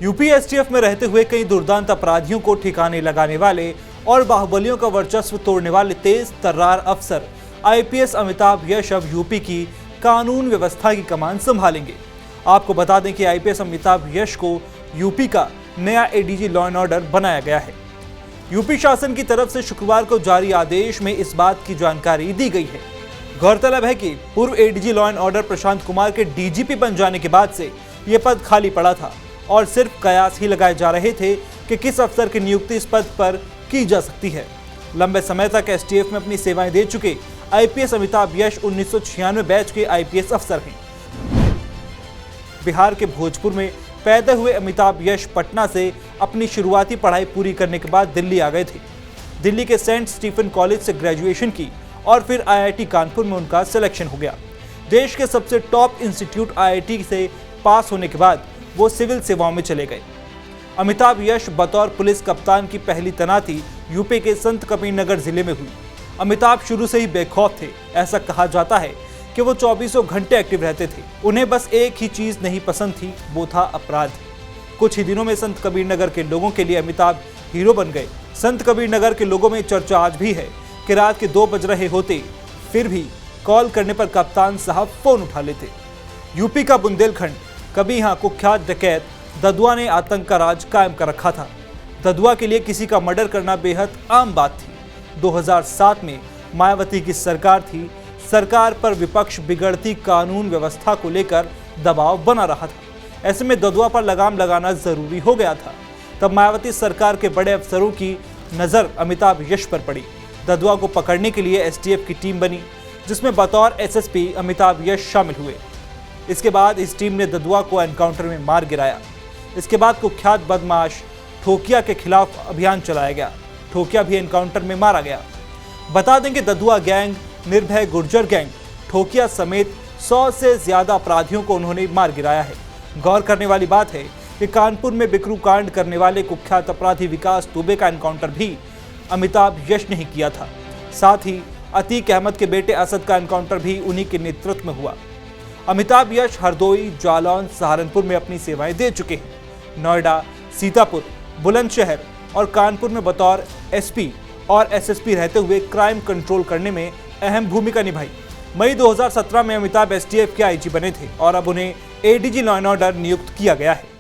UP STF में रहते हुए कई दुर्दांत अपराधियों को ठिकाने लगाने वाले और बाहुबलियों का वर्चस्व तोड़ने वाले तेज तर्रार अफसर आईपीएस अमिताभ यश अब यूपी की कानून व्यवस्था की कमान संभालेंगे। आपको बता दें कि आईपीएस अमिताभ यश को यूपी का नया एडीजी लॉ एंड ऑर्डर बनाया गया है। यूपी शासन की तरफ से शुक्रवार को जारी आदेश में इस बात की जानकारी दी गई है। गौरतलब है कि पूर्व ADG law and order Prashant Kumar के डीजीपी बन जाने के बाद से यह पद खाली पड़ा था और सिर्फ कयास ही लगाए जा रहे थे कि किस अफसर की नियुक्ति इस पद पर की जा सकती है। लंबे समय तक एसटीएफ में अपनी सेवाएं दे चुके आईपीएस अमिताभ यश 1996 बैच के आईपीएस अफसर हैं। बिहार के भोजपुर में पैदा हुए अमिताभ यश पटना से अपनी शुरुआती पढ़ाई पूरी करने के बाद दिल्ली आ गए थे। दिल्ली के सेंट स्टीफन कॉलेज से ग्रेजुएशन की और फिर आईआईटी कानपुर में उनका सिलेक्शन हो गया। देश के सबसे टॉप इंस्टीट्यूट आईआईटी से पास होने के बाद वो सिविल सेवाओं में चले गए। अमिताभ यश बतौर पुलिस कप्तान की पहली तैनाती यूपी के संत कबीर नगर जिले में हुई। अमिताभ शुरू से ही बेखौफ थे। ऐसा कहा जाता है कि वो 24 घंटे एक्टिव रहते थे। उन्हें बस एक ही चीज नहीं पसंद थी, वो था अपराध। कुछ ही दिनों में संत कबीर नगर के लोगों के लिए अमिताभ हीरो बन गए। संत कबीर नगर के लोगों में चर्चा आज भी है कि रात के 2 बज रहे होते फिर भी कॉल करने पर कप्तान साहब फोन उठा लेते। यूपी का बुंदेलखंड कभी यहाँ कुख्यात डकैत ददुआ ने आतंक का राज कायम कर रखा था। ददुआ के लिए किसी का मर्डर करना बेहद आम बात थी। 2007 में मायावती की सरकार थी। सरकार पर विपक्ष बिगड़ती कानून व्यवस्था को लेकर दबाव बना रहा था। ऐसे में ददुआ पर लगाम लगाना जरूरी हो गया था। तब मायावती सरकार के बड़े अफसरों की नज़र अमिताभ यश पर पड़ी। ददुआ को पकड़ने के लिए एसटीएफ की टीम बनी, जिसमें बतौर एसएसपी अमिताभ यश शामिल हुए। इसके बाद इस टीम ने ददुआ को एनकाउंटर में मार गिराया। इसके बाद कुख्यात बदमाश ठोकिया के खिलाफ अभियान चलाया गया। ठोकिया भी एनकाउंटर में मारा गया। बता दें कि ददुआ गैंग, निर्भय गुर्जर गैंग, ठोकिया समेत 100 से ज्यादा अपराधियों को उन्होंने मार गिराया है। गौर करने वाली बात है कि कानपुर में बिकरू कांड करने वाले कुख्यात अपराधी विकास दुबे का एनकाउंटर भी अमिताभ यश ने ही किया था। साथ ही अतीक अहमद के बेटे असद का एनकाउंटर भी उन्हीं के नेतृत्व में हुआ। अमिताभ यश हरदोई, जालौन, सहारनपुर में अपनी सेवाएं दे चुके हैं। नोएडा, सीतापुर, बुलंदशहर और कानपुर में बतौर एसपी और एसएसपी रहते हुए क्राइम कंट्रोल करने में अहम भूमिका निभाई। मई 2017 में अमिताभ एसटीएफ के आईजी बने थे और अब उन्हें एडीजी लॉ एंड ऑर्डर नियुक्त किया गया है।